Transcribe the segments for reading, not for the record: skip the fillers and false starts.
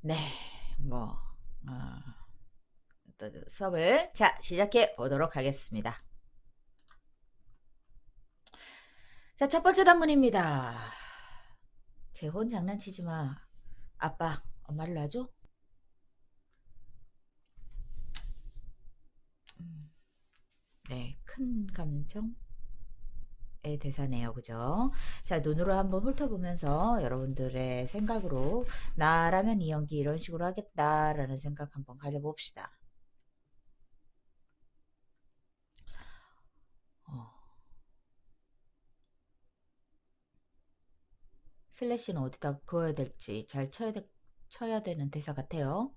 네, 뭐, 어, 또 수업을 시작해 보도록 하겠습니다. 자, 첫 번째 단문입니다. 재혼 장난치지 마. 아빠, 엄마를 놔줘? 네, 큰 감정의 대사네요. 그죠? 자, 눈으로 한번 훑어보면서 여러분들의 생각으로 나라면 이 연기 이런 식으로 하겠다라는 생각 한번 가져봅시다. 슬래시는 어디다 그어야 될지 잘 쳐야 되는 대사 같아요.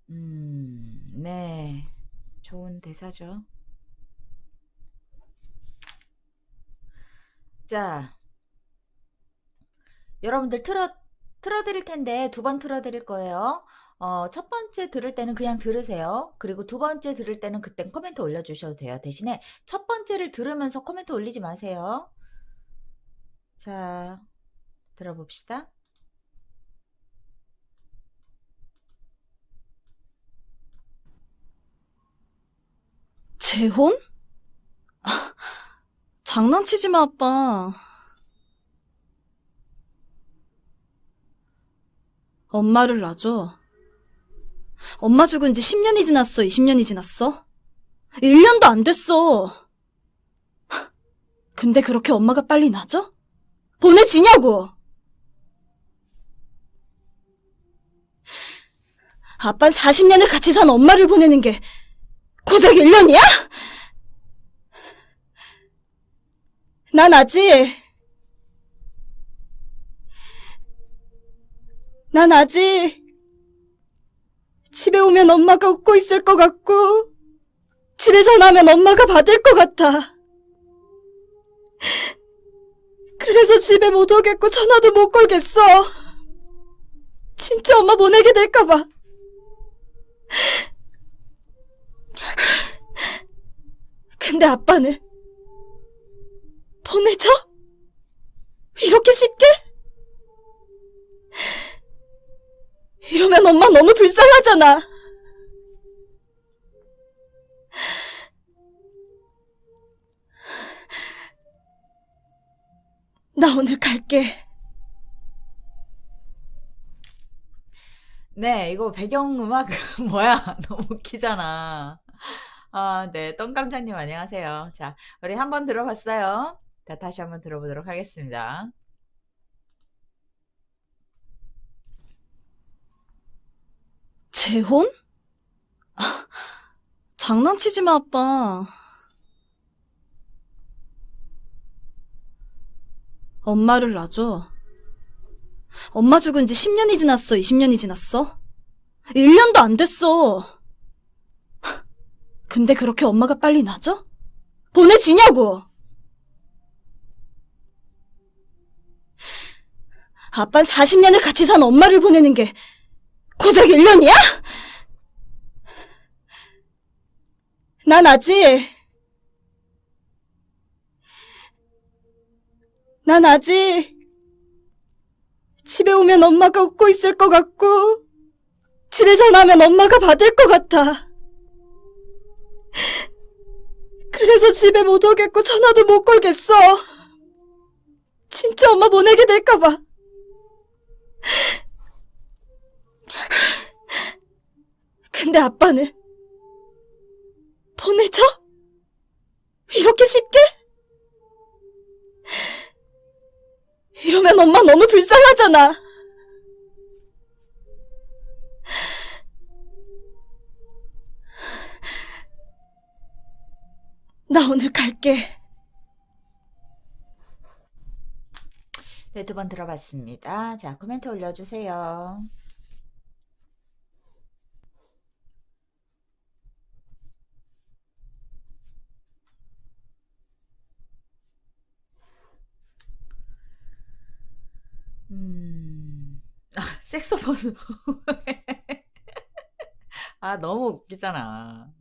음, 네. 좋은 대사죠. 자, 여러분들 틀어드릴 텐데 두 번 틀어드릴 거예요. 첫 번째 들을 때는 그냥 들으세요. 그리고 두 번째 들을 때는 그땐 코멘트 올려주셔도 돼요. 대신에 첫 번째를 들으면서 코멘트 올리지 마세요. 자, 들어봅시다. 재혼? 장난치지 마, 아빠. 엄마를 놔줘. 엄마 죽은 지 10년이 지났어, 20년이 지났어? 1년도 안 됐어. 근데 그렇게 엄마가 빨리 놔줘? 보내지냐고! 아빤 40년을 같이 산 엄마를 보내는 게 고작 1년이야? 난 아직 집에 오면 엄마가 웃고 있을 것 같고, 집에 전화하면 엄마가 받을 것 같아. 그래서 집에 못 오겠고 전화도 못 걸겠어. 진짜 엄마 보내게 될까봐. 근데 아빠는 보내줘? 이렇게 쉽게? 이러면 엄마 너무 불쌍하잖아. 나 오늘 갈게. 네, 이거 배경음악 뭐야? 너무 웃기잖아. 아, 네, 똥강장님 안녕하세요. 자, 우리 한번 들어봤어요. 자, 다시 한번 들어보도록 하겠습니다. 재혼? 장난치지 마, 아빠. 엄마를 놔줘. 엄마 죽은 지 10년이 지났어, 20년이 지났어? 1년도 안 됐어. 근데 그렇게 엄마가 빨리 놔줘? 보내지냐고! 아빤 40년을 같이 산 엄마를 보내는 게 고작 1년이야? 난 아직 집에 오면 엄마가 웃고 있을 것 같고, 집에 전화하면 엄마가 받을 것 같아. 그래서 집에 못 오겠고 전화도 못 걸겠어. 진짜 엄마 보내게 될까봐. 근데 아빠는 보내줘? 이렇게 쉽게? 이러면 엄마 너무 불쌍하잖아. 오늘 갈게. 네, 두 번 들어봤습니다. 자, 코멘트 올려주세요. 색소폰. 아, 너무 웃기잖아.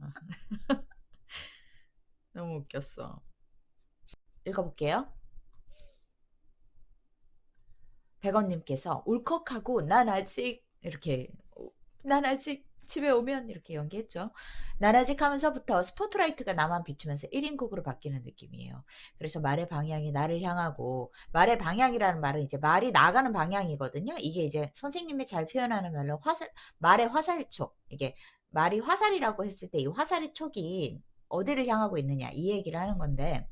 너무 웃겼어. 읽어볼게요. 백원님께서 울컥하고 난 아직 이렇게 난 아직 집에 오면 이렇게 연기했죠. 난 아직 하면서부터 스포트라이트가 나만 비추면서 1인국으로 바뀌는 느낌이에요. 그래서 말의 방향이 나를 향하고 말의 방향이라는 말은 이제 말이 나가는 방향이거든요. 이게 이제 선생님이 잘 표현하는 말로 말의 화살촉 이게 말이 화살이라고 했을 때 이 화살의 촉이 어디를 향하고 있느냐 이 얘기를 하는 건데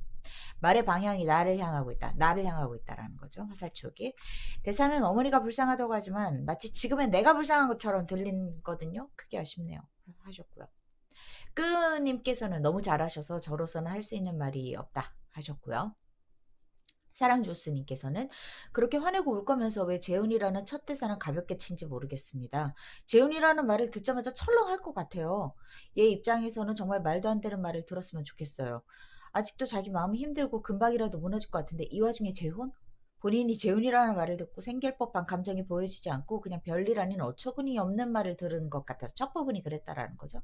말의 방향이 나를 향하고 있다. 나를 향하고 있다라는 거죠. 화살촉이. 대사는 어머니가 불쌍하다고 하지만 마치 지금의 내가 불쌍한 것처럼 들리거든요. 크게 아쉽네요. 하셨고요. 끄님께서는 너무 잘하셔서 저로서는 할 수 있는 말이 없다 하셨고요. 사랑조스님께서는 그렇게 화내고 울 거면서 왜 재훈이라는 첫 대사는 가볍게 친지 모르겠습니다. 재훈이라는 말을 듣자마자 철렁할 것 같아요. 얘 입장에서는 정말 말도 안 되는 말을 들었으면 좋겠어요. 아직도 자기 마음이 힘들고 금방이라도 무너질 것 같은데 이 와중에 재훈? 본인이 재훈이라는 말을 듣고 생길 법한 감정이 보여지지 않고 그냥 별일 아닌 어처구니 없는 말을 들은 것 같아서 첫 부분이 그랬다라는 거죠.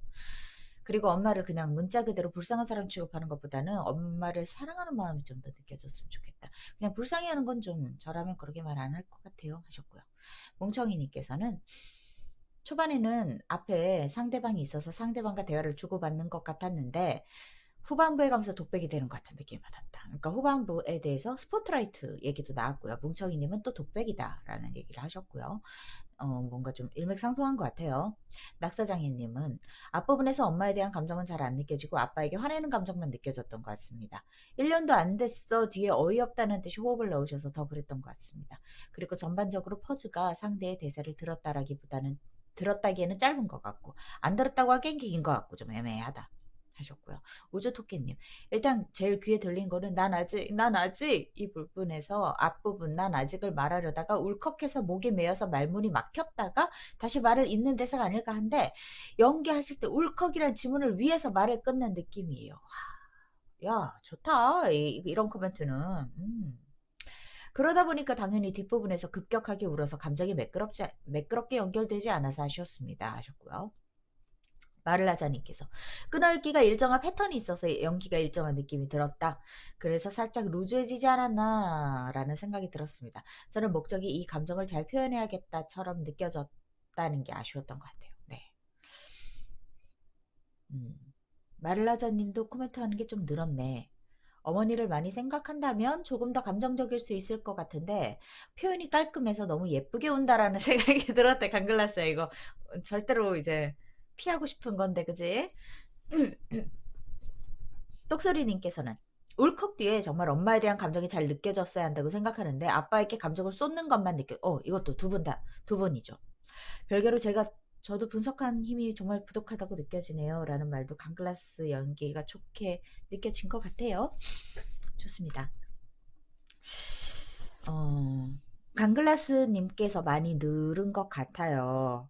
그리고 엄마를 그냥 문자 그대로 불쌍한 사람 취급하는 것보다는 엄마를 사랑하는 마음이 좀 더 느껴졌으면 좋겠다. 그냥 불쌍해하는 건 좀 저라면 그렇게 말 안 할 것 같아요 하셨고요. 몽청이님께서는 초반에는 앞에 상대방이 있어서 상대방과 대화를 주고받는 것 같았는데 후반부에 가면서 독백이 되는 것 같은 느낌을 받았다. 그러니까 후반부에 대해서 스포트라이트 얘기도 나왔고요. 뭉청이님은 또 독백이다라는 얘기를 하셨고요. 뭔가 좀 일맥상통한 것 같아요. 낙사장애님은 앞부분에서 엄마에 대한 감정은 잘 안 느껴지고 아빠에게 화내는 감정만 느껴졌던 것 같습니다. 1년도 안 됐어 뒤에 어이없다는 듯이 호흡을 넣으셔서 더 그랬던 것 같습니다. 그리고 전반적으로 퍼즈가 상대의 대사를 들었다기에는 짧은 것 같고 안 들었다고 하기엔 긴 것 같고 좀 애매하다. 하셨고요. 우주토끼님, 일단 제일 귀에 들린 거는 난 아직 이 부분에서 앞부분 난 아직을 말하려다가 울컥해서 목에 메어서 말문이 막혔다가 다시 말을 잇는 대사가 아닐까 한데 연기하실 때 울컥이란 지문을 위해서 말을 끊는 느낌이에요. 야, 좋다. 이런 코멘트는. 그러다 보니까 당연히 뒷부분에서 급격하게 울어서 감정이 매끄럽게 연결되지 않아서 아쉬웠습니다. 하셨고요. 말을 하자님께서 끊어읽기가 일정한 패턴이 있어서 연기가 일정한 느낌이 들었다. 그래서 살짝 루즈해지지 않았나 라는 생각이 들었습니다. 저는 목적이 이 감정을 잘 표현해야겠다처럼 느껴졌다는 게 아쉬웠던 것 같아요. 네. 마를라자님도 코멘트하는 게 좀 늘었네. 어머니를 많이 생각한다면 조금 더 감정적일 수 있을 것 같은데 표현이 깔끔해서 너무 예쁘게 운다라는 생각이 들었대. 강글라스야 이거 절대로 이제 피하고 싶은 건데 그지? 똑소리님께서는 울컥 뒤에 정말 엄마에 대한 감정이 잘 느껴졌어야 한다고 생각하는데 아빠에게 감정을 쏟는 것만 이것도 두 분이죠. 별개로 저도 분석한 힘이 정말 부족하다고 느껴지네요. 라는 말도 강글라스 연기가 좋게 느껴진 것 같아요. 좋습니다. 강글라스님께서 많이 늘은 것 같아요.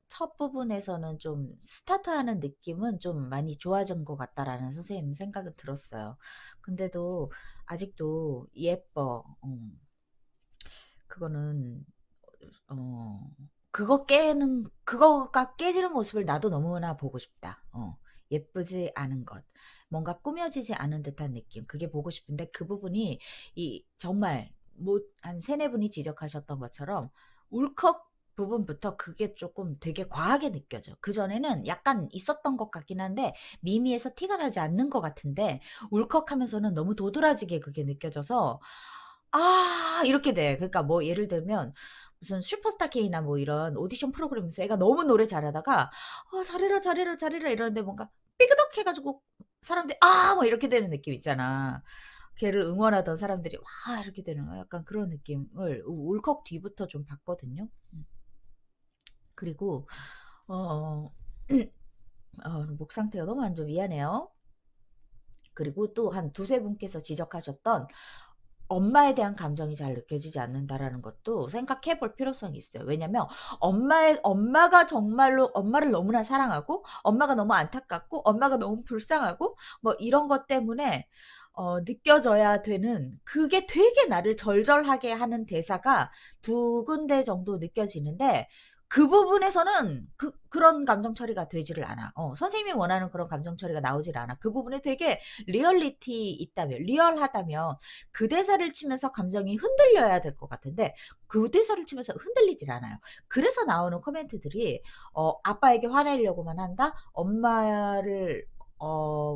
첫 부분에서는 좀 스타트하는 느낌은 좀 많이 좋아진 것 같다라는 선생님 생각은 들었어요. 근데도 아직도 예뻐. 그거는 어, 그거가 깨지는 모습을 나도 너무나 보고 싶다. 예쁘지 않은 것. 뭔가 꾸며지지 않은 듯한 느낌. 그게 보고 싶은데 그 부분이 정말 한 세네 분이 지적하셨던 것처럼 울컥 부분부터 그게 조금 되게 과하게 느껴져. 그전에는 약간 있었던 것 같긴 한데 미미해서 티가 나지 않는 것 같은데 울컥하면서는 너무 도드라지게 그게 느껴져서 이렇게 돼. 그러니까 뭐 예를 들면 무슨 슈퍼스타 K나 뭐 이런 오디션 프로그램에서 애가 너무 노래 잘하다가 잘해라 잘해라 잘해라 이러는데 뭔가 삐그덕 해가지고 사람들이 뭐 이렇게 되는 느낌 있잖아. 걔를 응원하던 사람들이 와 이렇게 되는 약간 그런 느낌을 울컥 뒤부터 좀 봤거든요. 그리고 어 목 상태가 너무 안 좋아. 미안해요. 그리고 또 한 두세 분께서 지적하셨던 엄마에 대한 감정이 잘 느껴지지 않는다라는 것도 생각해 볼 필요성이 있어요. 왜냐면 엄마가 정말로 엄마를 너무나 사랑하고 엄마가 너무 안타깝고 엄마가 너무 불쌍하고 뭐 이런 것 때문에 느껴져야 되는 그게 되게 나를 절절하게 하는 대사가 두 군데 정도 느껴지는데 그 부분에서는 그런 감정 처리가 되지를 않아. 선생님이 원하는 그런 감정 처리가 나오질 않아. 그 부분에 되게 리얼리티 있다면, 리얼하다면 그 대사를 치면서 감정이 흔들려야 될 것 같은데 그 대사를 치면서 흔들리질 않아요. 그래서 나오는 코멘트들이 아빠에게 화내려고만 한다. 엄마를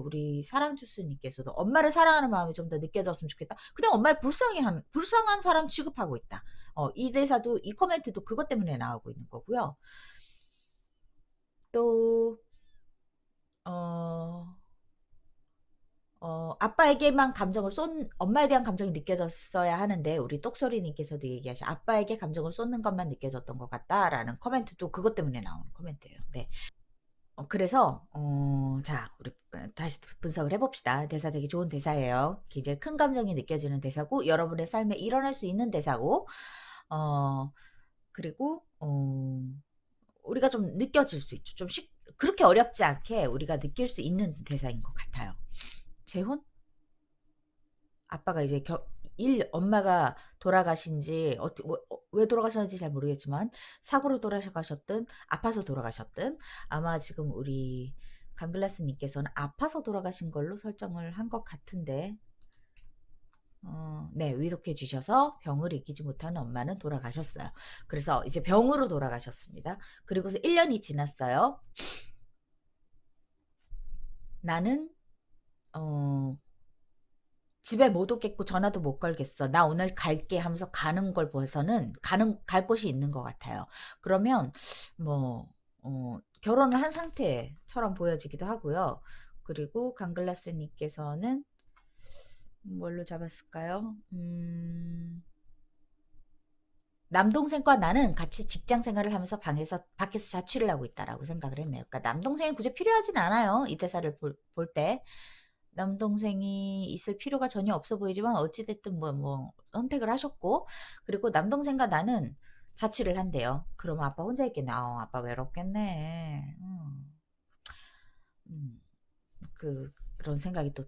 우리 사랑주스님께서도 엄마를 사랑하는 마음이 좀 더 느껴졌으면 좋겠다. 그냥 엄마를 불쌍한 사람 취급하고 있다. 이 대사도 이 코멘트도 그것 때문에 나오고 있는 거고요. 또 어, 아빠에게만 엄마에 대한 감정이 느껴졌어야 하는데, 우리 똑소리님께서도 아빠에게 감정을 쏟는 것만 느껴졌던 것 같다라는 코멘트도 그것 때문에 나오는 코멘트예요. 네. 그래서, 자, 우리 다시 분석을 해봅시다. 대사 되게 좋은 대사예요. 굉장히 큰 감정이 느껴지는 대사고, 여러분의 삶에 일어날 수 있는 대사고, 그리고, 우리가 좀 느껴질 수 있죠. 그렇게 어렵지 않게 우리가 느낄 수 있는 대사인 것 같아요. 재혼? 아빠가 이제 엄마가 돌아가신 지, 왜 돌아가셨는지 잘 모르겠지만, 사고로 돌아가셨든, 아파서 돌아가셨든, 아마 지금 우리 감글라스님께서는 아파서 돌아가신 걸로 설정을 한 것 같은데, 네, 위독해 주셔서 병을 이기지 못하는 엄마는 돌아가셨어요. 그래서 이제 병으로 돌아가셨습니다. 그리고서 1년이 지났어요. 나는, 집에 못 오겠고 전화도 못 걸겠어. 나 오늘 갈게 하면서 가는 걸 봐서는 갈 곳이 있는 것 같아요. 그러면 뭐 결혼을 한 상태처럼 보여지기도 하고요. 그리고 강글라스님께서는 뭘로 잡았을까요? 남동생과 나는 같이 직장 생활을 하면서 밖에서 자취를 하고 있다라고 생각을 했네요. 그러니까 남동생이 굳이 필요하진 않아요. 이 대사를 볼 때. 남동생이 있을 필요가 전혀 없어 보이지만 어찌됐든 뭐 선택을 하셨고, 그리고 남동생과 나는 자취를 한대요. 그러면 아빠 혼자 있겠네. 아빠 외롭겠네. 그런 생각이 또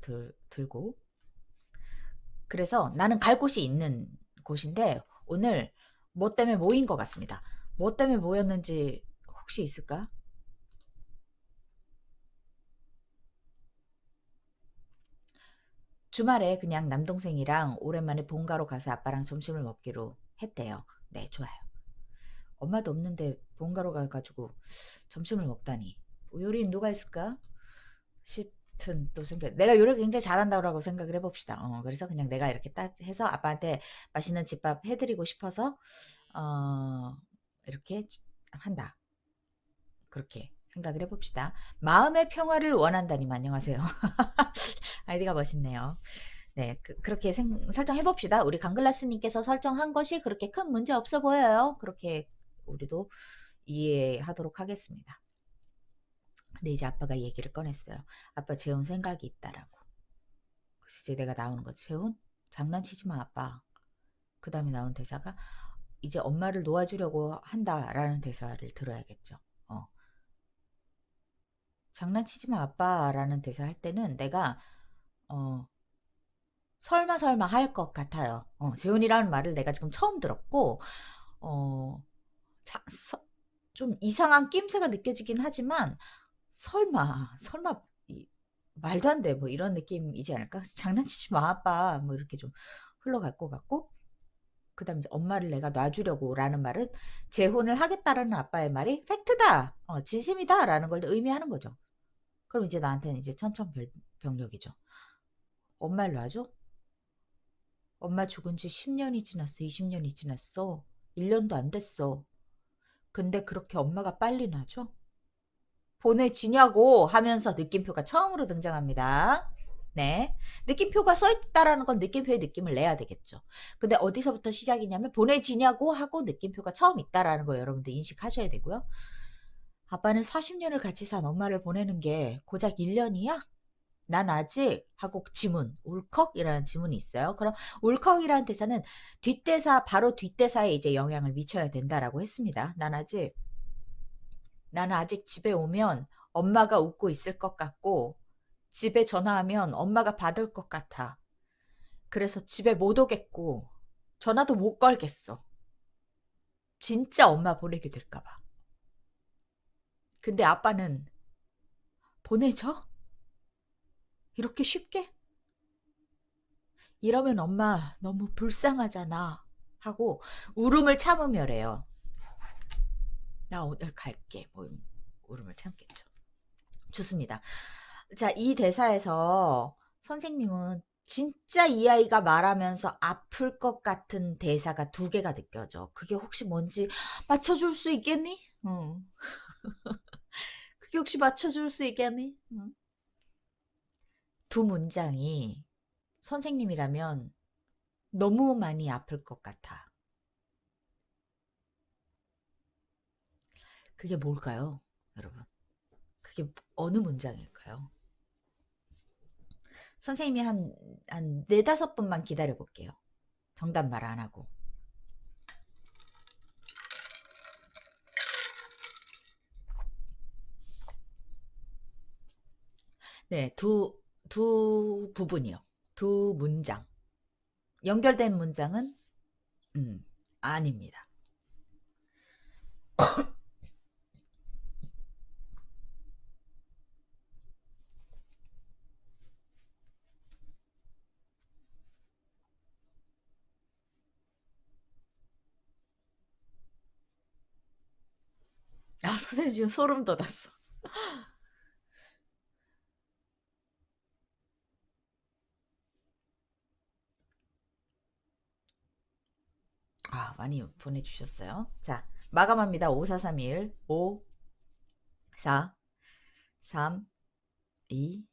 들고. 그래서 나는 갈 곳이 있는 곳인데 오늘 뭐 때문에 모인 것 같습니다. 뭐 때문에 모였는지 혹시 있을까? 주말에 그냥 남동생이랑 오랜만에 본가로 가서 아빠랑 점심을 먹기로 했대요. 네, 좋아요. 엄마도 없는데 본가로 가가지고 점심을 먹다니. 요리는 누가 했을까? 싶은 또 생각. 내가 요리를 굉장히 잘한다고 생각을 해봅시다. 그래서 그냥 내가 이렇게 딱 해서 아빠한테 맛있는 집밥 해드리고 싶어서 이렇게 한다. 그렇게 생각을 해봅시다. 마음의 평화를 원한다님 안녕하세요. 아이디가 멋있네요. 네, 그렇게 설정해봅시다. 우리 강글라스님께서 설정한 것이 그렇게 큰 문제 없어 보여요. 그렇게 우리도 이해하도록 하겠습니다. 근데 이제 아빠가 얘기를 꺼냈어요. 아빠 재혼 생각이 있다라고. 그래서 이제 내가 나오는 거지. 재혼? 장난치지 마, 아빠. 그 다음에 나온 대사가 이제 엄마를 놓아주려고 한다라는 대사를 들어야겠죠. 장난치지 마, 아빠라는 대사 할 때는 내가 설마 할 것 같아요. 재혼이라는 말을 내가 지금 처음 들었고, 자, 좀 이상한 낌새가 느껴지긴 하지만, 설마, 말도 안 돼. 뭐 이런 느낌이지 않을까? 장난치지 마, 아빠. 뭐 이렇게 좀 흘러갈 것 같고, 그 다음에 엄마를 내가 놔주려고 라는 말은 재혼을 하겠다라는 아빠의 말이 팩트다. 진심이다. 라는 걸 의미하는 거죠. 그럼 이제 나한테는 이제 천천병력이죠. 엄마를 놔줘? 엄마 죽은 지 10년이 지났어. 20년이 지났어. 1년도 안 됐어. 근데 그렇게 엄마가 빨리 나죠? 보내지냐고 하면서 느낌표가 처음으로 등장합니다. 네. 느낌표가 써있다라는 건 느낌표의 느낌을 내야 되겠죠. 근데 어디서부터 시작이냐면 보내지냐고 하고 느낌표가 처음 있다라는 거 여러분들 인식하셔야 되고요. 아빠는 40년을 같이 산 엄마를 보내는 게 고작 1년이야? 난 아직 하고 지문, 울컥이라는 지문이 있어요. 그럼 울컥이라는 대사는 뒷대사, 바로 뒷대사에 이제 영향을 미쳐야 된다라고 했습니다. 나는 아직 집에 오면 엄마가 웃고 있을 것 같고, 집에 전화하면 엄마가 받을 것 같아. 그래서 집에 못 오겠고, 전화도 못 걸겠어. 진짜 엄마 보내게 될까봐. 근데 아빠는 보내줘? 이렇게 쉽게? 이러면 엄마 너무 불쌍하잖아. 하고 울음을 참으며래요. 나 오늘 갈게. 뭐 울음을 참겠죠. 좋습니다. 자, 이 대사에서 선생님은 진짜 이 아이가 말하면서 아플 것 같은 대사가 두 개가 느껴져. 그게 혹시 뭔지 맞춰줄 수 있겠니? 응. 그게 혹시 맞춰줄 수 있겠니? 응. 두 문장이 선생님이라면 너무 많이 아플 것 같아. 그게 뭘까요, 여러분? 그게 어느 문장일까요? 선생님이 한 네다섯 분만 기다려 볼게요. 정답 말 안 하고. 네, 두 부분이요. 두 문장. 연결된 문장은, 아닙니다. 아, 선생님 지금 소름 돋았어. 아, 많이 보내주셨어요. 자, 마감합니다. 5431, 5, 4, 3, 2,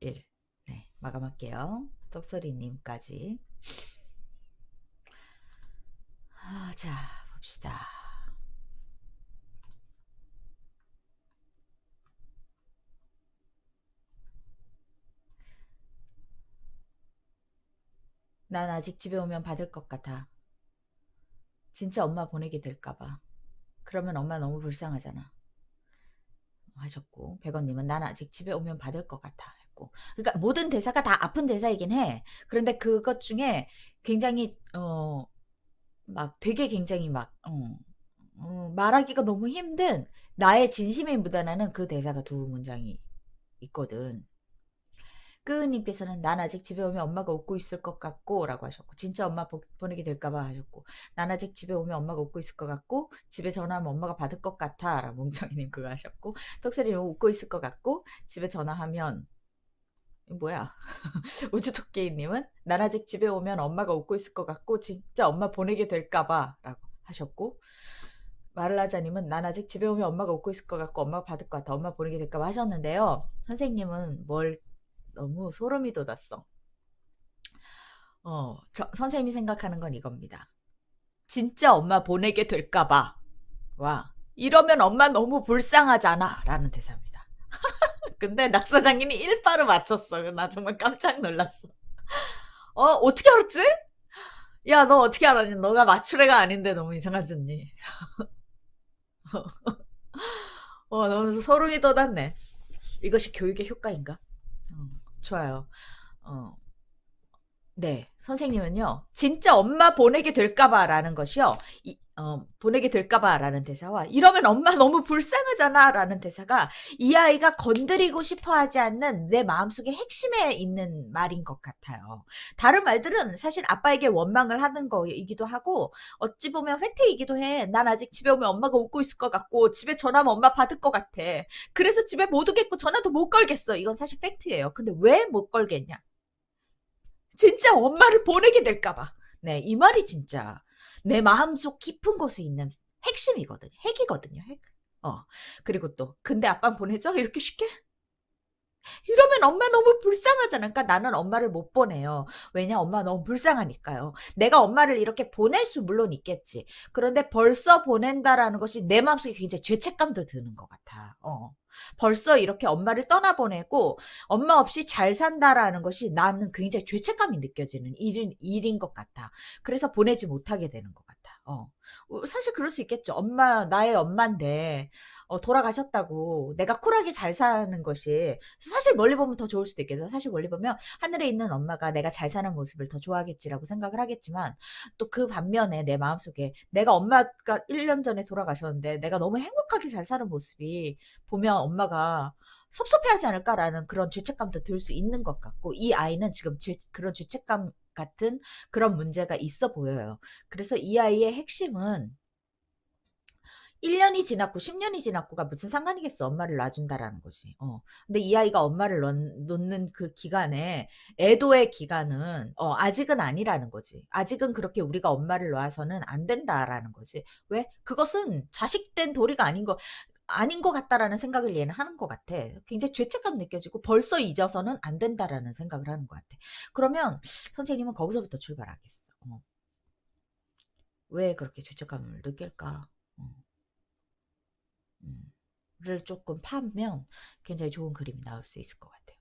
1. 네, 마감할게요. 떡소리님까지. 아, 자, 봅시다. 난 아직 집에 오면 받을 것 같아. 진짜 엄마 보내게 될까봐. 그러면 엄마 너무 불쌍하잖아. 하셨고, 백원님은 난 아직 집에 오면 받을 것 같아. 했고. 그러니까 모든 대사가 다 아픈 대사이긴 해. 그런데 그것 중에 굉장히, 막 되게 굉장히 막, 말하기가 너무 힘든 나의 진심에 묻어나는 그 대사가 두 문장이 있거든. 끄은님께서는 난 아직 집에 오면 엄마가 웃고 있을 것 같고 라고 하셨고, 진짜 엄마 보내게 될까봐 하셨고, 난 아직 집에 오면 엄마가 웃고 있을 것 같고, 집에 전화하면 엄마가 받을 것 같아 라고 몽정이님 그거 하셨고, 턱세리님 웃고 있을 것 같고, 집에 전화하면 뭐야 우주토끼님은 난 아직 집에 오면 엄마가 웃고 있을 것 같고 진짜 엄마 보내게 될까봐 라고 하셨고, 마를라자님은 난 아직 집에 오면 엄마가 웃고 있을 것 같고 엄마가 받을 것 같아 엄마 보내게 될까봐 하셨는데요. 선생님은 뭘 너무 소름이 돋았어. 선생님이 생각하는 건 이겁니다. 진짜 엄마 보내게 될까봐. 와, 이러면 엄마 너무 불쌍하잖아. 라는 대사입니다. 근데 낙사장님이 일바를 맞췄어. 나 정말 깜짝 놀랐어. 어떻게 알았지? 야, 너 어떻게 알았니? 너가 맞추래가 아닌데 너무 이상하지 않니? 너무 소름이 돋았네. 이것이 교육의 효과인가? 좋아요. 어, 네, 선생님은요, 진짜 엄마 보내게 될까봐라는 것이요, 보내게 될까봐라는 대사와, 이러면 엄마 너무 불쌍하잖아라는 대사가 이 아이가 건드리고 싶어 하지 않는 내 마음속의 핵심에 있는 말인 것 같아요. 다른 말들은 사실 아빠에게 원망을 하는 거이기도 하고, 어찌 보면 팩트이기도 해. 난 아직 집에 오면 엄마가 웃고 있을 것 같고, 집에 전화하면 엄마 받을 것 같아. 그래서 집에 못 오겠고, 전화도 못 걸겠어. 이건 사실 팩트예요. 근데 왜 못 걸겠냐? 진짜 엄마를 보내게 될까봐. 네, 이 말이 진짜 내 마음속 깊은 곳에 있는 핵심이거든요. 핵이거든요. 핵. 그리고 또 근데 아빠 보내줘? 이렇게 쉽게? 이러면 엄마 너무 불쌍하잖아. 그러니까 나는 엄마를 못 보내요. 왜냐? 엄마 너무 불쌍하니까요. 내가 엄마를 이렇게 보낼 수 물론 있겠지. 그런데 벌써 보낸다라는 것이 내 마음속에 굉장히 죄책감도 드는 것 같아. 벌써 이렇게 엄마를 떠나보내고 엄마 없이 잘 산다라는 것이 나는 굉장히 죄책감이 느껴지는 일인 것 같아. 그래서 보내지 못하게 되는 것 같아. 사실 그럴 수 있겠죠. 나의 엄마인데, 돌아가셨다고 내가 쿨하게 잘 사는 것이 사실 멀리 보면 더 좋을 수도 있겠죠. 사실 멀리 보면 하늘에 있는 엄마가 내가 잘 사는 모습을 더 좋아하겠지라고 생각을 하겠지만 또 그 반면에 내 마음속에 내가 엄마가 1년 전에 돌아가셨는데 내가 너무 행복하게 잘 사는 모습이 보면 엄마가 섭섭해하지 않을까라는 그런 죄책감도 들 수 있는 것 같고 이 아이는 지금 그런 죄책감 같은 그런 문제가 있어 보여요. 그래서 이 아이의 핵심은 1년이 지났고 10년이 지났고가 무슨 상관이겠어. 엄마를 놔준다라는 거지. 근데 이 아이가 엄마를 놓는 그 기간에 애도의 기간은 아직은 아니라는 거지. 아직은 그렇게 우리가 엄마를 놔서는 안 된다라는 거지. 왜? 그것은 자식된 도리가 아닌 것 같다라는 생각을 얘는 하는 것 같아. 굉장히 죄책감 느껴지고 벌써 잊어서는 안 된다라는 생각을 하는 것 같아. 그러면 선생님은 거기서부터 출발하겠어. 왜 그렇게 죄책감을 느낄까? 어. 를 조금 파면 굉장히 좋은 그림이 나올 수 있을 것 같아요.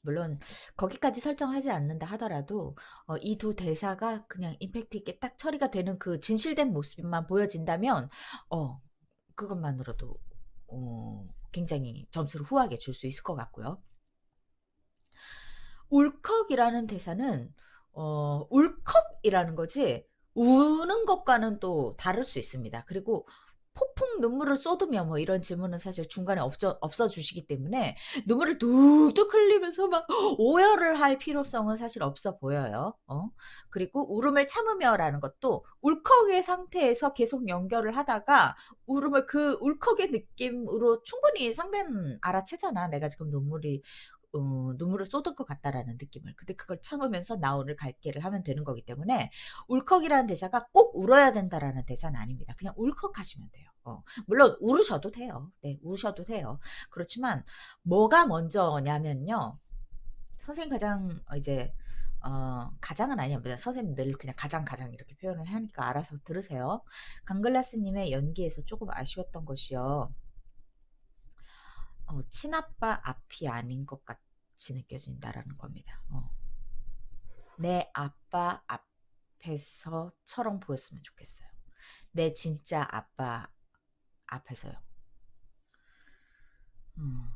물론 거기까지 설정하지 않는다 하더라도 이 두 대사가 그냥 임팩트 있게 딱 처리가 되는 그 진실된 모습만 보여진다면 그것만으로도 굉장히 점수를 후하게 줄 수 있을 것 같고요. 울컥이라는 대사는 울컥이라는 거지 우는 것과는 또 다를 수 있습니다. 그리고 폭풍 눈물을 쏟으며 뭐 이런 질문은 사실 중간에 없어 주시기 때문에 눈물을 뚝뚝 흘리면서 막 오열을 할 필요성은 사실 없어 보여요. 그리고 울음을 참으며라는 것도 울컥의 상태에서 계속 연결을 하다가 그 울컥의 느낌으로 충분히 상대는 알아채잖아. 내가 지금 눈물을 쏟을 것 같다라는 느낌을. 근데 그걸 참으면서 나 오늘 갈 길을 하면 되는 거기 때문에 울컥이라는 대사가 꼭 울어야 된다라는 대사는 아닙니다. 그냥 울컥하시면 돼요. 물론 울으셔도 돼요. 네, 우셔도 돼요. 그렇지만 뭐가 먼저냐면요. 선생님 가장 이제 가장은 아니야. 선생님 늘 그냥 가장 이렇게 표현을 하니까 알아서 들으세요. 강글라스님의 연기에서 조금 아쉬웠던 것이요. 친아빠 앞이 아닌 것 같이 느껴진다라는 겁니다. 내 아빠 앞에서처럼 보였으면 좋겠어요. 내 진짜 아빠 앞에서요. 음,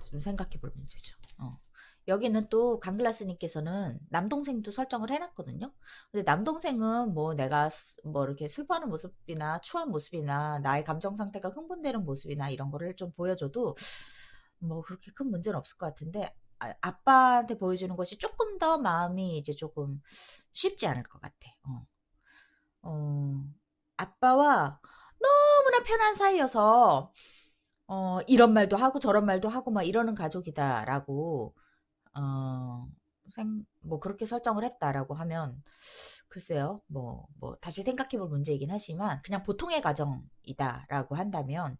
좀 생각해 볼 문제죠. 여기는 또 강글라스님께서는 남동생도 설정을 해놨거든요. 근데 남동생은 뭐 내가 뭐 이렇게 슬퍼하는 모습이나 추한 모습이나 나의 감정 상태가 흥분되는 모습이나 이런 거를 좀 보여줘도 뭐 그렇게 큰 문제는 없을 것 같은데 아빠한테 보여주는 것이 조금 더 마음이 이제 조금 쉽지 않을 것 같아. 어, 아빠와 너무나 편한 사이여서 이런 말도 하고 저런 말도 하고 막 이러는 가족이다라고 어, 뭐 그렇게 설정을 했다라고 하면 글쎄요, 뭐 다시 생각해 볼 문제이긴 하지만 그냥 보통의 가정이다라고 한다면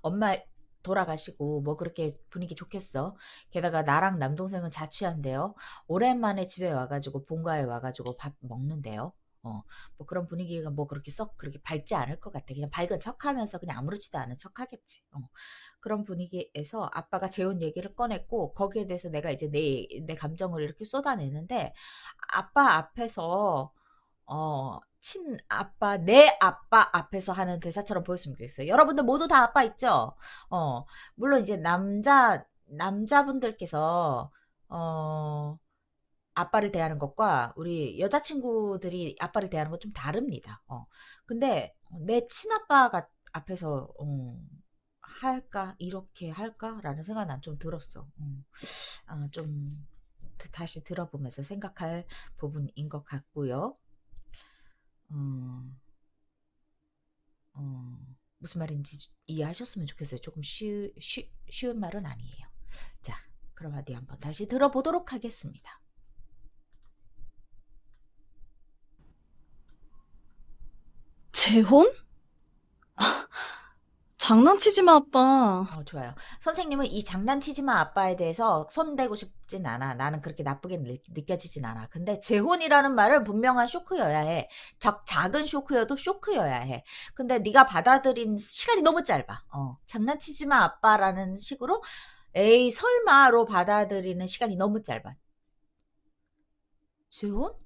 엄마 돌아가시고 뭐 그렇게 분위기 좋겠어. 게다가 나랑 남동생은 자취한대요. 오랜만에 집에 와가지고 본가에 와가지고 밥 먹는데요. 뭐 그런 분위기가 뭐 그렇게 썩 그렇게 밝지 않을 것 같아. 그냥 밝은 척하면서 그냥 아무렇지도 않은 척하겠지. 그런 분위기에서 아빠가 재혼 얘기를 꺼냈고 거기에 대해서 내가 이제 내 감정을 이렇게 쏟아내는데 아빠 앞에서 친아빠, 내 아빠 앞에서 하는 대사처럼 보였으면 좋겠어요. 여러분들 모두 다 아빠 있죠? 물론 이제 남자분들께서, 아빠를 대하는 것과 우리 여자친구들이 아빠를 대하는 건 좀 다릅니다. 근데 내 친아빠가 앞에서, 이렇게 할까? 라는 생각이 난 좀 들었어. 좀 다시 들어보면서 생각할 부분인 것 같고요. 음, 무슨 말인지 이해하셨으면 좋겠어요. 조금 쉬운 말은 아니에요. 자, 그럼 어디 한번 다시 들어보도록 하겠습니다. 재혼? 장난치지 마, 아빠. 좋아요. 선생님은 이 장난치지 마 아빠에 대해서 손대고 싶진 않아. 나는 그렇게 나쁘게 느껴지진 않아. 근데 재혼이라는 말은 분명한 쇼크여야 해. 작은 쇼크여도 쇼크여야 해. 근데 네가 받아들인 시간이 너무 짧아. 장난치지 마 아빠라는 식으로 에이 설마로 받아들이는 시간이 너무 짧아. 재혼?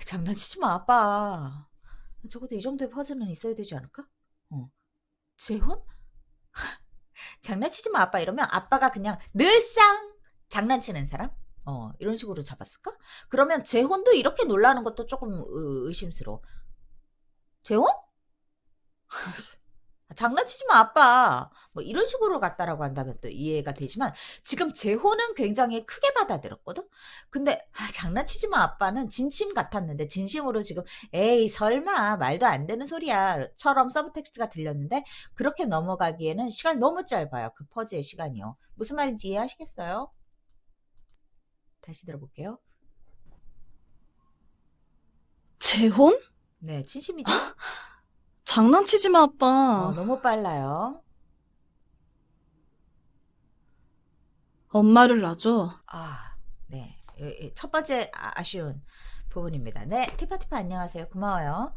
장난치지 마 아빠. 적어도 이 정도의 퍼즐은 있어야 되지 않을까? 재혼? 장난치지 마 아빠 이러면 아빠가 그냥 늘상 장난치는 사람? 이런 식으로 잡았을까? 그러면 재혼도 이렇게 놀라는 것도 조금 의심스러워. 재혼? 장난치지 마 아빠. 뭐 이런 식으로 갔다라고 한다면 또 이해가 되지만 지금 재혼은 굉장히 크게 받아들였거든. 근데 장난치지 마 아빠는 진심 같았는데 진심으로 지금 에이 설마 말도 안 되는 소리야처럼 서브텍스트가 들렸는데 그렇게 넘어가기에는 시간이 너무 짧아요. 그 퍼즈의 시간이요. 무슨 말인지 이해하시겠어요? 다시 들어볼게요. 재혼? 네, 진심이죠? 장난치지 마, 아빠. 너무 빨라요. 엄마를 놔줘. 네. 첫 번째 아쉬운 부분입니다. 네, 티파티파 안녕하세요. 고마워요.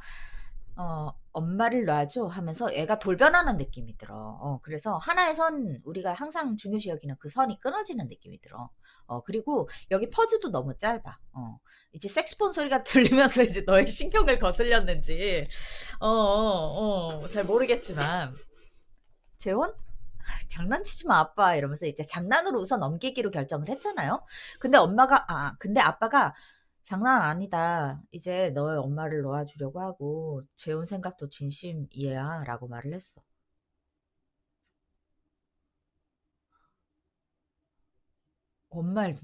엄마를 놔줘 하면서 애가 돌변하는 느낌이 들어. 그래서 하나의 선, 우리가 항상 중요시 여기는 그 선이 끊어지는 느낌이 들어. 그리고 여기 퍼즈도 너무 짧아. 이제 색스폰 소리가 들리면서 이제 너의 신경을 거슬렸는지, 잘 모르겠지만, 재혼? 장난치지 마, 아빠. 이러면서 이제 장난으로 웃어 넘기기로 결정을 했잖아요. 근데 아빠가 장난 아니다. 이제 너의 엄마를 놓아주려고 하고, 재혼 생각도 진심이야. 라고 말을 했어. 엄마를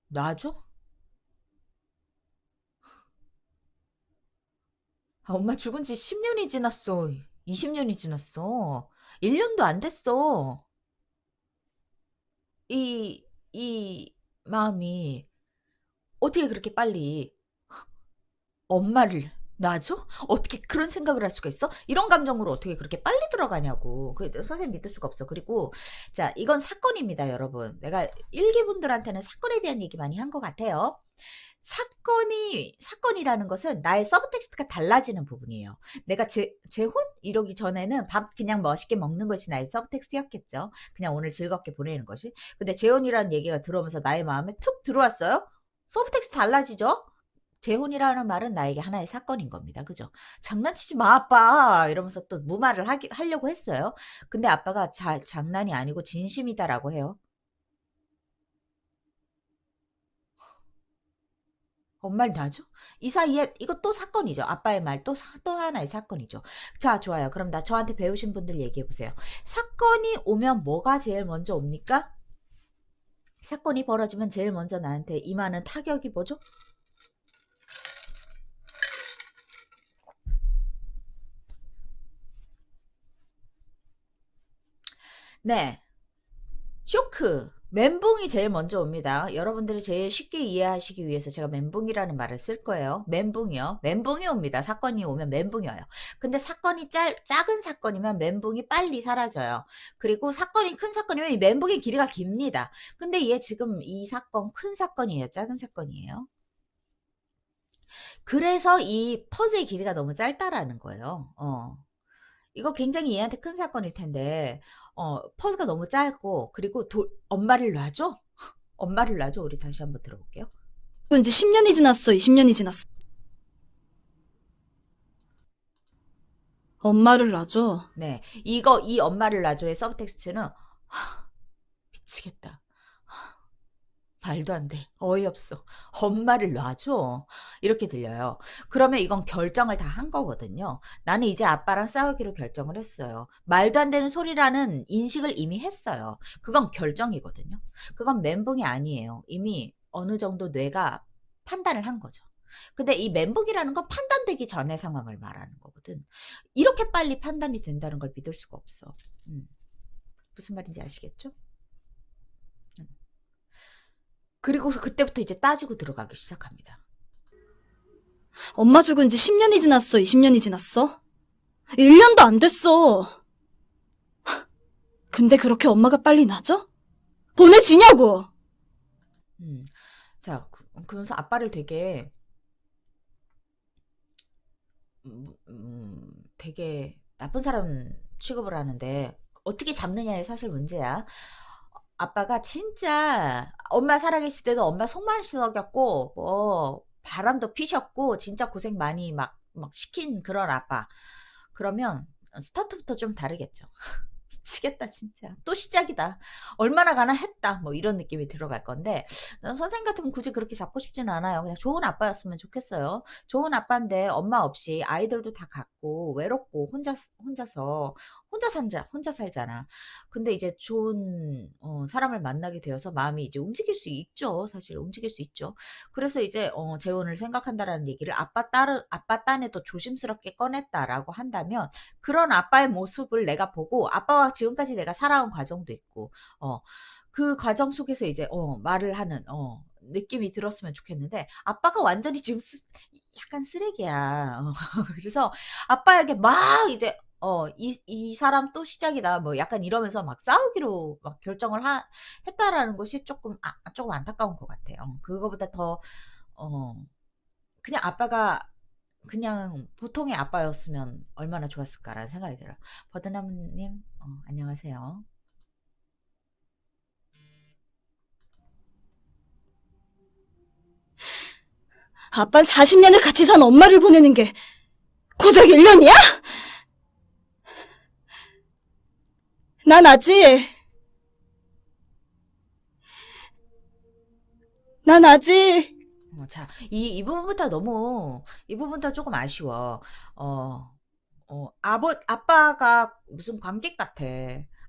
놔줘? 엄마 죽은 지 10년이 지났어. 20년이 지났어. 1년도 안 됐어. 이 마음이 어떻게 그렇게 빨리 엄마를 놔줘? 어떻게 그런 생각을 할 수가 있어? 이런 감정으로 어떻게 그렇게 빨리 들어가냐고. 선생님 믿을 수가 없어. 그리고 자, 이건 사건입니다, 여러분. 내가 일기분들한테는 사건에 대한 얘기 많이 한 것 같아요. 사건이라는 것은 나의 서브텍스트가 달라지는 부분이에요. 내가 재혼? 이러기 전에는 밥 그냥 멋있게 먹는 것이 나의 서브텍스트였겠죠. 그냥 오늘 즐겁게 보내는 것이. 근데 재혼이라는 얘기가 들어오면서 나의 마음에 툭 들어왔어요? 서브텍스트 달라지죠? 재혼이라는 말은 나에게 하나의 사건인 겁니다. 그죠? 장난치지 마, 아빠! 이러면서 또 무마를 하려고 했어요. 근데 아빠가 장난이 아니고 진심이다라고 해요. 엄마를 놔줘? 이 사이에 이거 또 사건이죠. 아빠의 말 또 하나의 사건이죠. 자, 좋아요. 그럼 저한테 배우신 분들 얘기해 보세요. 사건이 오면 뭐가 제일 먼저 옵니까? 사건이 벌어지면 제일 먼저 나한테 임하는 타격이 뭐죠? 네. 쇼크. 멘붕이 제일 먼저 옵니다. 여러분들이 제일 쉽게 이해하시기 위해서 제가 멘붕이라는 말을 쓸 거예요. 멘붕이요. 멘붕이 옵니다. 사건이 오면 멘붕이 와요. 근데 사건이 작은 사건이면 멘붕이 빨리 사라져요. 그리고 사건이 큰 사건이면 이 멘붕의 길이가 깁니다. 근데 얘 지금 이 사건 큰 사건이에요? 작은 사건이에요? 그래서 이 퍼즐의 길이가 너무 짧다라는 거예요. 이거 굉장히 얘한테 큰 사건일 텐데 퍼즈가 너무 짧고 그리고 엄마를 놔줘? 엄마를 놔줘? 우리 다시 한번 들어볼게요. 죽은 지 10년이 지났어, 20년이 지났어. 엄마를 놔줘. 네, 이 엄마를 놔줘의 서브텍스트는 미치겠다. 말도 안 돼. 어이없어. 엄마를 놔줘. 이렇게 들려요. 그러면 이건 결정을 다 한 거거든요. 나는 이제 아빠랑 싸우기로 결정을 했어요. 말도 안 되는 소리라는 인식을 이미 했어요. 그건 결정이거든요. 그건 멘붕이 아니에요. 이미 어느 정도 뇌가 판단을 한 거죠. 근데 이 멘붕이라는 건 판단되기 전의 상황을 말하는 거거든. 이렇게 빨리 판단이 된다는 걸 믿을 수가 없어. 무슨 말인지 아시겠죠? 그리고서 그때부터 이제 따지고 들어가기 시작합니다. 엄마 죽은 지 10년이 지났어, 20년이 지났어? 1년도 안 됐어. 근데 그렇게 엄마가 빨리 나죠? 보내지냐고! 자, 그러면서 아빠를 되게 나쁜 사람 취급을 하는데 어떻게 잡느냐에 사실 문제야. 아빠가 진짜 엄마 살아계실 때도 엄마 속만 썩였고 뭐 바람도 피셨고 진짜 고생 많이 막 시킨 그런 아빠. 그러면 스타트부터 좀 다르겠죠. 미치겠다 진짜. 또 시작이다. 얼마나 가나 했다. 뭐 이런 느낌이 들어갈 건데 난 선생님 같으면 굳이 그렇게 잡고 싶진 않아요. 그냥 좋은 아빠였으면 좋겠어요. 좋은 아빠인데 엄마 없이 아이들도 다 갖고 외롭고 혼자 살잖아. 근데 이제 좋은 사람을 만나게 되어서 마음이 이제 움직일 수 있죠. 사실 움직일 수 있죠. 그래서 이제 재혼을 생각한다라는 얘기를 아빠 딴에 더 조심스럽게 꺼냈다라고 한다면 그런 아빠의 모습을 내가 보고 아빠와 지금까지 내가 살아온 과정도 있고 그 과정 속에서 이제 말을 하는 느낌이 들었으면 좋겠는데 아빠가 완전히 지금 약간 쓰레기야. 그래서 아빠에게 막 이제 이 사람 또 시작이다. 뭐 약간 이러면서 막 싸우기로 막 결정을 했다라는 것이 조금 안타까운 것 같아요. 그거보다 더, 그냥 아빠가 그냥 보통의 아빠였으면 얼마나 좋았을까라는 생각이 들어요. 버드나무님, 안녕하세요. 아빤 40년을 같이 산 엄마를 보내는 게 고작 1년이야? 난 아직 자, 이 부분부터 이 부분부터 조금 아쉬워. 아빠가 무슨 관객 같아.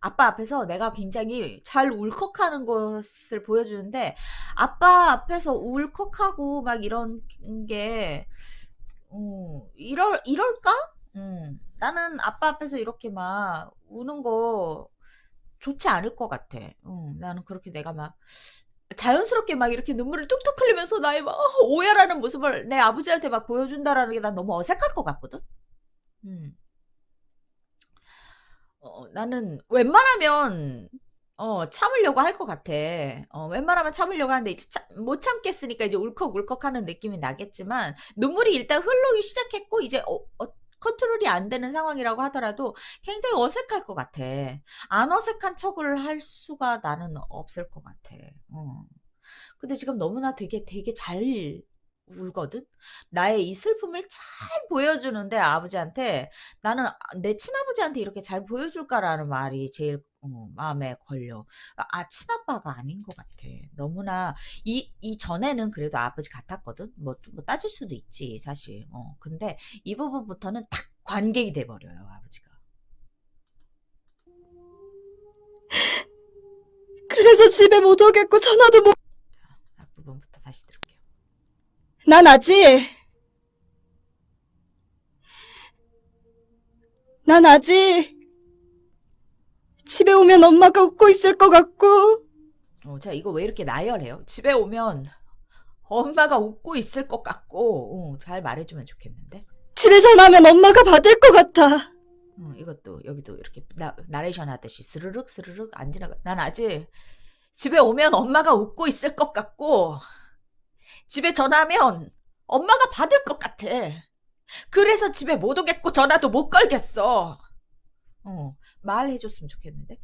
아빠 앞에서 내가 굉장히 잘 울컥하는 것을 보여주는데, 아빠 앞에서 울컥하고 막 이런 게, 이럴까? 나는 아빠 앞에서 이렇게 막 우는 거 좋지 않을 것 같아. 나는 그렇게 내가 막 자연스럽게 막 이렇게 눈물을 뚝뚝 흘리면서 나의 막 오열하는 모습을 내 아버지한테 막 보여준다라는 게 난 너무 어색할 것 같거든. 음. 나는 웬만하면 참으려고 할 것 같아. 웬만하면 참으려고 하는데 이제 못 참겠으니까 이제 울컥울컥 하는 느낌이 나겠지만 눈물이 일단 흐르기 시작했고 이제 컨트롤이 안 되는 상황이라고 하더라도 굉장히 어색할 것 같아. 안 어색한 척을 할 수가 나는 없을 것 같아. 근데 지금 너무나 되게 잘 울거든? 나의 이 슬픔을 잘 보여주는데 아버지한테 나는 내 친아버지한테 이렇게 잘 보여줄까라는 말이 제일 마음에 걸려. 친아빠가 아닌 것 같아. 너무나 이 전에는 그래도 아버지 같았거든. 뭐 따질 수도 있지 사실. 근데 이 부분부터는 탁 관객이 돼버려요 아버지가. 그래서 집에 못 오겠고 전화도 못. 앞부분부터 다시 들을게요. 난 아직 집에 오면 엄마가 웃고 있을 것 같고 자, 이거 왜 이렇게 나열해요? 집에 오면 엄마가 웃고 있을 것 같고, 잘 말해주면 좋겠는데? 집에 전화하면 엄마가 받을 것 같아. 이것도, 여기도 이렇게 나레이션 하듯이 스르륵 스르륵 안 지나가. 난 아직 집에 오면 엄마가 웃고 있을 것 같고, 집에 전화하면 엄마가 받을 것 같아. 그래서 집에 못 오겠고 전화도 못 걸겠어. 말해줬으면 좋겠는데?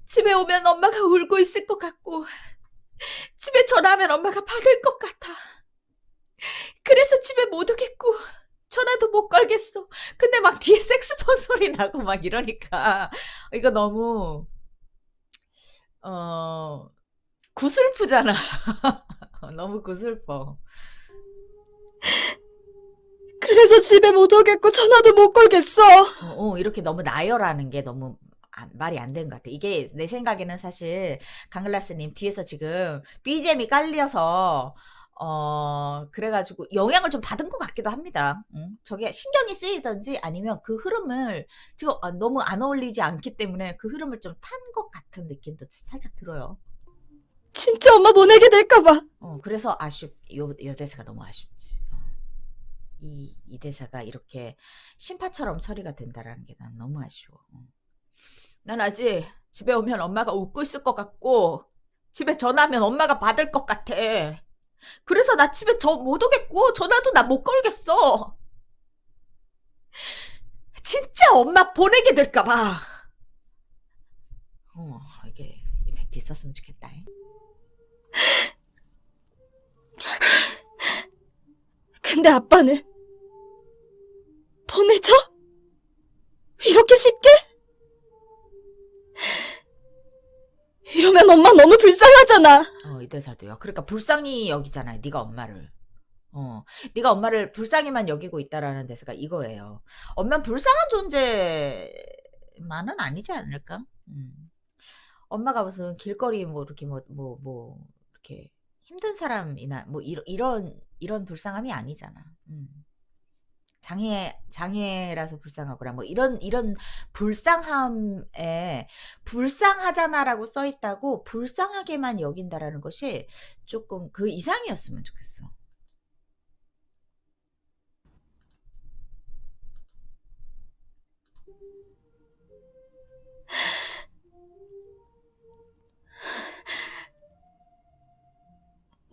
집에 오면 엄마가 울고 있을 것 같고, 집에 전화하면 엄마가 받을 것 같아. 그래서 집에 못 오겠고 전화도 못 걸겠어. 근데 막 뒤에 색스폰 소리 나고 막 이러니까 이거 너무 구슬프잖아. 너무 구슬퍼. 그래서 집에 못 오겠고 전화도 못 걸겠어. 이렇게 너무 나열하는 게 너무 말이 안 되는 것 같아. 이게 내 생각에는 사실 강글라스님 뒤에서 지금 BGM이 깔려서 그래가지고 영향을 좀 받은 것 같기도 합니다. 저게 신경이 쓰이든지 아니면 그 흐름을 지금 너무 안 어울리지 않기 때문에 그 흐름을 좀 탄 것 같은 느낌도 살짝 들어요. 진짜 엄마 보내게 될까봐. 그래서 요 대사가 너무 아쉽지. 이 대사가 이렇게 심파처럼 처리가 된다라는 게 난 너무 아쉬워. 난 아직 집에 오면 엄마가 웃고 있을 것 같고, 집에 전화하면 엄마가 받을 것 같아. 그래서 나 집에 못 오겠고, 전화도 나 못 걸겠어. 진짜 엄마 보내게 될까봐. 이게 이펙트 있었으면 좋겠다. 근데 아빠는 보내줘? 이렇게 쉽게? 이러면 엄마 너무 불쌍하잖아. 이 대사도요. 그러니까 불쌍히 여기잖아요. 네가 엄마를. 네가 엄마를 불쌍히만 여기고 있다라는 대사가 이거예요. 엄마는 불쌍한 존재만은 아니지 않을까? 엄마가 무슨 길거리 뭐 이렇게 이렇게 힘든 사람이나 뭐 이런 불쌍함이 아니잖아. 장애라서 불쌍하거나 뭐 이런 불쌍함에 불쌍하잖아라고 써 있다고 불쌍하게만 여긴다라는 것이 조금 그 이상이었으면 좋겠어.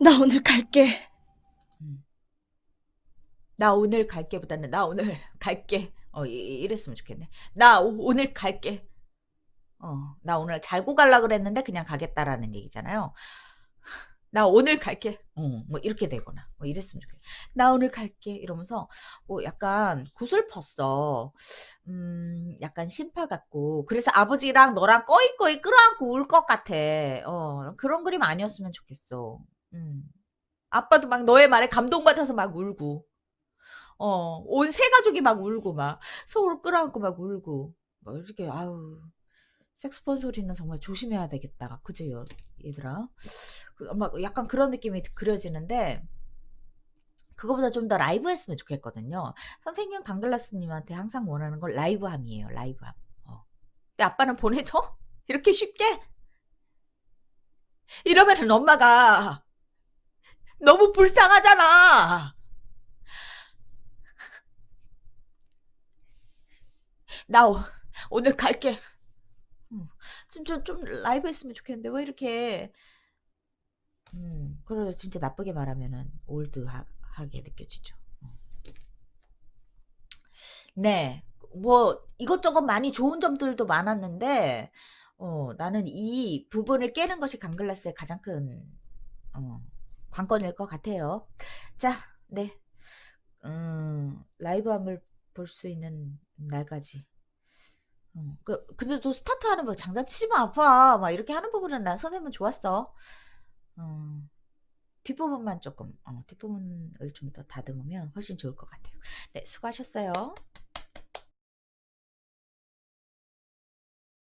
나 오늘 갈게. 나 오늘 갈게보다는 나 오늘 갈게. 이랬으면 좋겠네. 나 오늘 갈게. 나 오늘 잘고 갈라 그랬는데 그냥 가겠다라는 얘기잖아요. 나 오늘 갈게. 뭐 이렇게 되거나 뭐 이랬으면 좋겠네. 나 오늘 갈게 이러면서 뭐 약간 구슬펐어. 약간 심파 같고 그래서 아버지랑 너랑 꺼이꺼이 끌어안고 울 것 같아. 그런 그림 아니었으면 좋겠어. 아빠도 막 너의 말에 감동받아서 막 울고. 온 세 가족이 막 울고 막 서로 끌어안고 막 울고 막 이렇게 아우 색소폰 소리는 정말 조심해야 되겠다. 그지 얘들아? 막 약간 그런 느낌이 그려지는데 그거보다 좀 더 라이브 했으면 좋겠거든요. 선생님 강글라스님한테 항상 원하는 건 라이브함이에요. 라이브함. 근데 아빠는 보내줘? 이렇게 쉽게? 이러면은 엄마가 너무 불쌍하잖아. 나 오늘 갈게. 좀 라이브 했으면 좋겠는데 왜 이렇게 그래서 진짜 나쁘게 말하면은 올드하게 느껴지죠. 네. 뭐 이것저것 많이 좋은 점들도 많았는데 나는 이 부분을 깨는 것이 강글라스의 가장 큰 관건일 것 같아요. 자, 네. 라이브함을 볼 수 있는 날까지. 근데 또 스타트하는 거 장난치지 마, 아파. 막 이렇게 하는 부분은 난 선생님은 좋았어. 뒷부분만 조금, 뒷부분을 좀 더 다듬으면 훨씬 좋을 것 같아요. 네, 수고하셨어요.